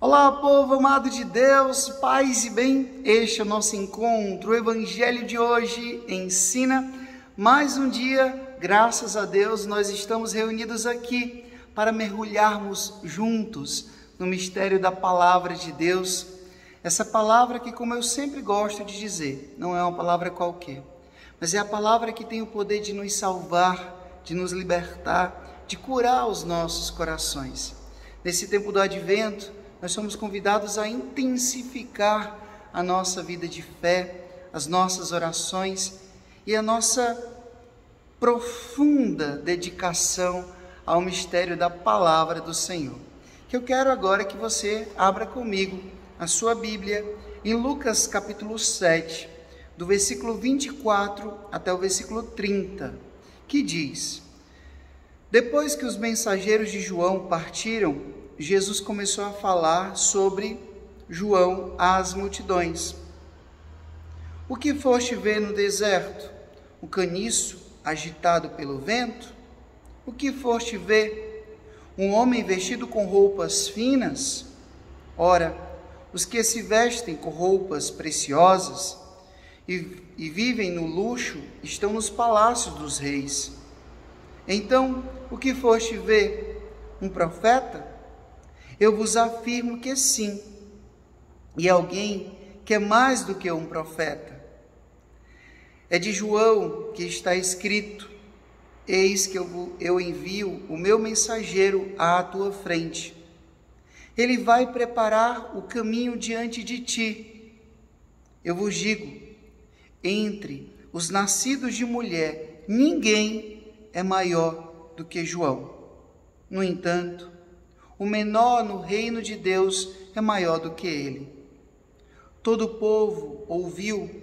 Olá, povo amado de Deus, paz e bem, este é o nosso encontro. O Evangelho de hoje ensina mais um dia, graças a Deus, nós estamos reunidos aqui para mergulharmos juntos no mistério da Palavra de Deus. Essa palavra que, como eu sempre gosto de dizer, não é uma palavra qualquer, mas é a palavra que tem o poder de nos salvar, de nos libertar, de curar os nossos corações. Nesse tempo do Advento, nós somos convidados a intensificar a nossa vida de fé, as nossas orações e a nossa profunda dedicação ao mistério da Palavra do Senhor. Que eu quero agora que você abra comigo a sua Bíblia em Lucas capítulo 7, do versículo 24 até o versículo 30, que diz: Depois que os mensageiros de João partiram, Jesus começou a falar sobre João às multidões. O que foste ver no deserto? Um caniço agitado pelo vento? O que foste ver? Um homem vestido com roupas finas? Ora, os que se vestem com roupas preciosas e vivem no luxo estão nos palácios dos reis. Então, o que foste ver? Um profeta? Eu vos afirmo que sim, e alguém que é mais do que um profeta. É de João que está escrito: Eis que eu envio o meu mensageiro à tua frente. Ele vai preparar o caminho diante de ti. Eu vos digo, entre os nascidos de mulher, ninguém é maior do que João. No entanto, o menor no reino de Deus é maior do que ele. Todo o povo ouviu,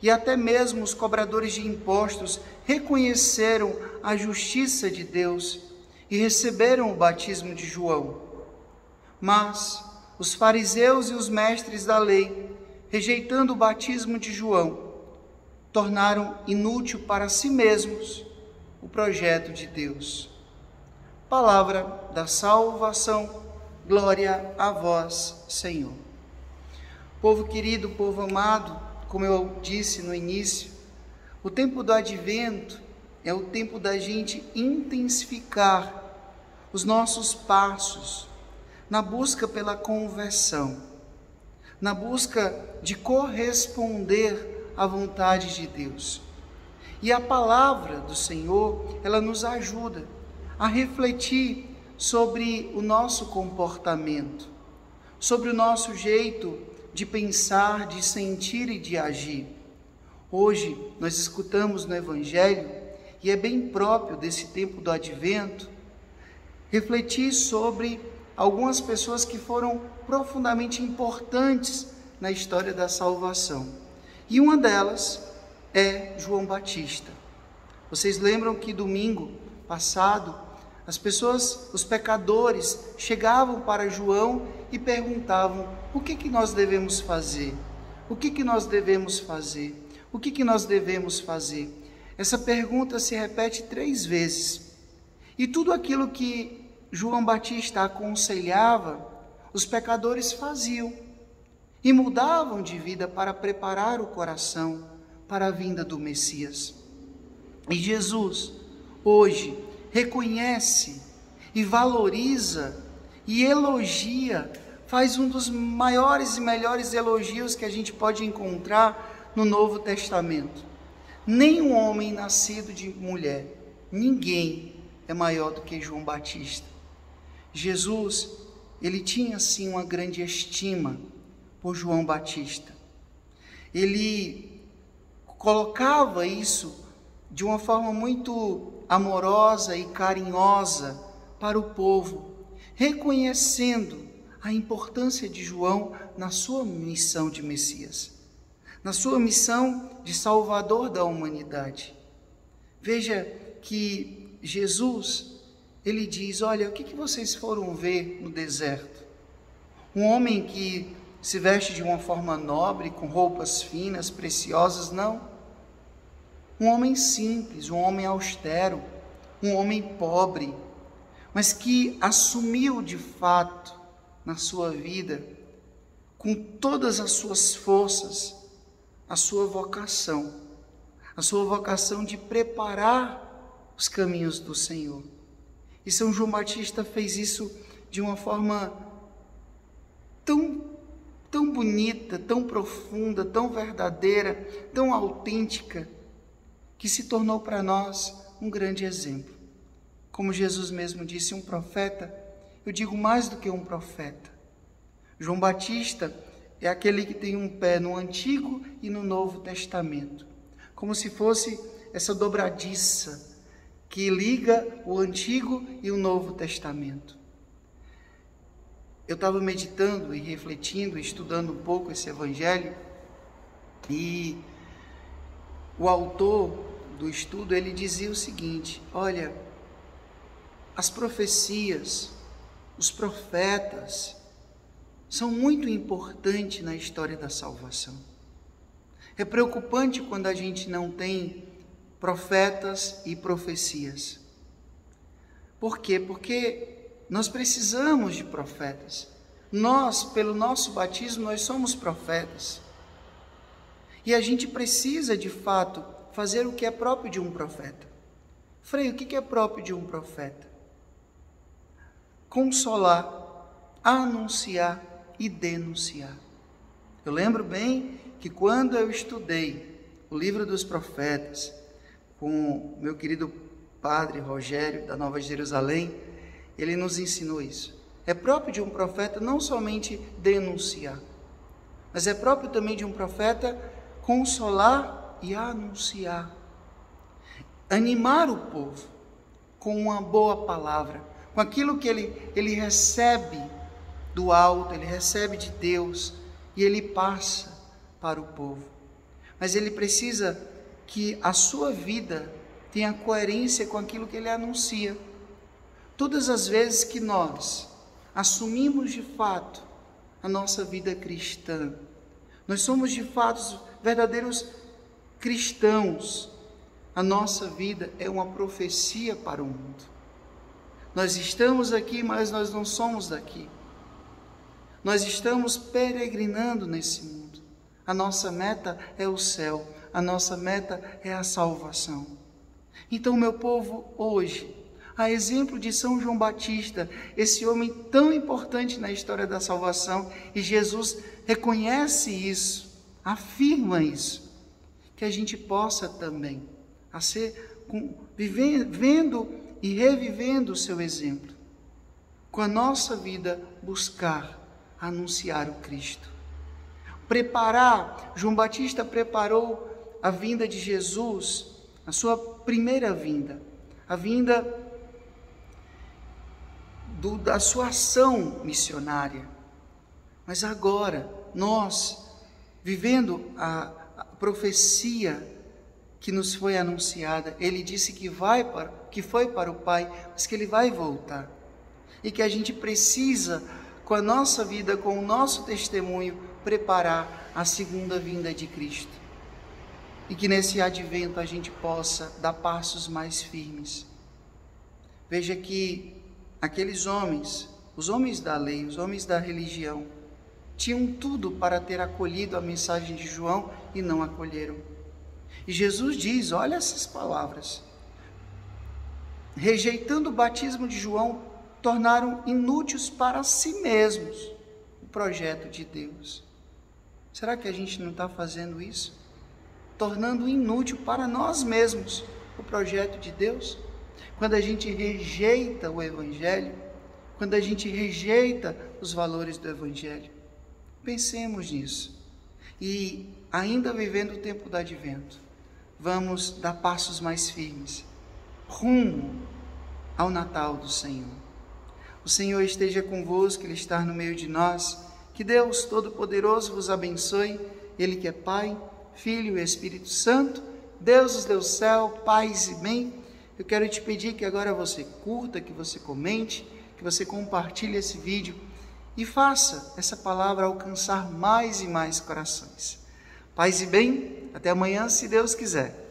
e até mesmo os cobradores de impostos reconheceram a justiça de Deus e receberam o batismo de João. Mas os fariseus e os mestres da lei, rejeitando o batismo de João, tornaram inútil para si mesmos o projeto de Deus. Palavra da salvação, glória a vós, Senhor. Povo querido, povo amado, como eu disse no início, o tempo do Advento é o tempo da gente intensificar os nossos passos na busca pela conversão, na busca de corresponder à vontade de Deus. E a palavra do Senhor, ela nos ajuda a refletir sobre o nosso comportamento, sobre o nosso jeito de pensar, de sentir e de agir. Hoje nós escutamos no Evangelho, e é bem próprio desse tempo do Advento, refletir sobre algumas pessoas que foram profundamente importantes na história da salvação. E uma delas é João Batista. Vocês lembram que domingo passado, as pessoas, os pecadores, chegavam para João e perguntavam: o que nós devemos fazer? O que nós devemos fazer? O que nós devemos fazer? Essa pergunta se repete 3 vezes. E tudo aquilo que João Batista aconselhava, os pecadores faziam e mudavam de vida para preparar o coração para a vinda do Messias. E Jesus, hoje, reconhece e valoriza e elogia, faz um dos maiores e melhores elogios que a gente pode encontrar no Novo Testamento. Nenhum homem nascido de mulher, ninguém é maior do que João Batista. Jesus, ele tinha sim uma grande estima por João Batista. Ele colocava isso de uma forma muito amorosa e carinhosa para o povo, reconhecendo a importância de João na sua missão de Messias, na sua missão de Salvador da humanidade. Veja que Jesus, ele diz: olha, o que vocês foram ver no deserto? Um homem que se veste de uma forma nobre, com roupas finas, preciosas? Não. Um homem simples, um homem austero, um homem pobre, mas que assumiu de fato na sua vida, com todas as suas forças, a sua vocação de preparar os caminhos do Senhor. E São João Batista fez isso de uma forma tão bonita, tão profunda, tão verdadeira, tão autêntica, que se tornou para nós um grande exemplo. Como Jesus mesmo disse, um profeta, eu digo mais do que um profeta. João Batista é aquele que tem um pé no Antigo e no Novo Testamento, como se fosse essa dobradiça que liga o Antigo e o Novo Testamento. Eu estava meditando e refletindo, estudando um pouco esse evangelho, e o autor do estudo, ele dizia o seguinte: olha, as profecias, os profetas, são muito importantes na história da salvação. É preocupante quando a gente não tem profetas e profecias. Por quê? Porque nós precisamos de profetas. Nós, pelo nosso batismo, nós somos profetas. E a gente precisa, de fato, fazer o que é próprio de um profeta. Frei, o que é próprio de um profeta? Consolar, anunciar e denunciar. Eu lembro bem que quando eu estudei o livro dos profetas com meu querido padre Rogério, da Nova Jerusalém, ele nos ensinou isso. É próprio de um profeta não somente denunciar, mas é próprio também de um profeta consolar e anunciar. Animar o povo com uma boa palavra, com aquilo que ele recebe do alto, ele recebe de Deus e ele passa para o povo. Mas ele precisa que a sua vida tenha coerência com aquilo que ele anuncia. Todas as vezes que nós assumimos de fato a nossa vida cristã, nós somos de fato verdadeiros cristãos, a nossa vida é uma profecia para o mundo. Nós estamos aqui, mas nós não somos daqui. Nós estamos peregrinando nesse mundo. A nossa meta é o céu, a nossa meta é a salvação. Então, meu povo, hoje, a exemplo de São João Batista, esse homem tão importante na história da salvação, e Jesus reconhece isso, afirma isso, que a gente possa também vivendo e revivendo o seu exemplo, com a nossa vida buscar anunciar o Cristo. João Batista preparou a vinda de Jesus, a sua primeira vinda, a vinda da sua ação missionária. Mas agora, nós, vivendo a profecia que nos foi anunciada, ele disse que foi para o Pai, mas que ele vai voltar. E que a gente precisa, com a nossa vida, com o nosso testemunho, preparar a segunda vinda de Cristo. E que nesse advento a gente possa dar passos mais firmes. Veja que aqueles homens, os homens da lei, os homens da religião, tinham tudo para ter acolhido a mensagem de João e não acolheram. E Jesus diz, olha essas palavras: rejeitando o batismo de João, tornaram inúteis para si mesmos o projeto de Deus. Será que a gente não está fazendo isso? Tornando inútil para nós mesmos o projeto de Deus? Quando a gente rejeita o Evangelho, quando a gente rejeita os valores do Evangelho, pensemos nisso. E ainda vivendo o tempo do advento, vamos dar passos mais firmes, rumo ao Natal do Senhor. O Senhor esteja convosco, Ele está no meio de nós. Que Deus Todo-Poderoso vos abençoe, Ele que é Pai, Filho e Espírito Santo, Deus nos deu céu, paz e bem. Eu quero te pedir que agora você curta, que você comente, que você compartilhe esse vídeo e faça essa palavra alcançar mais e mais corações. Paz e bem, até amanhã, se Deus quiser.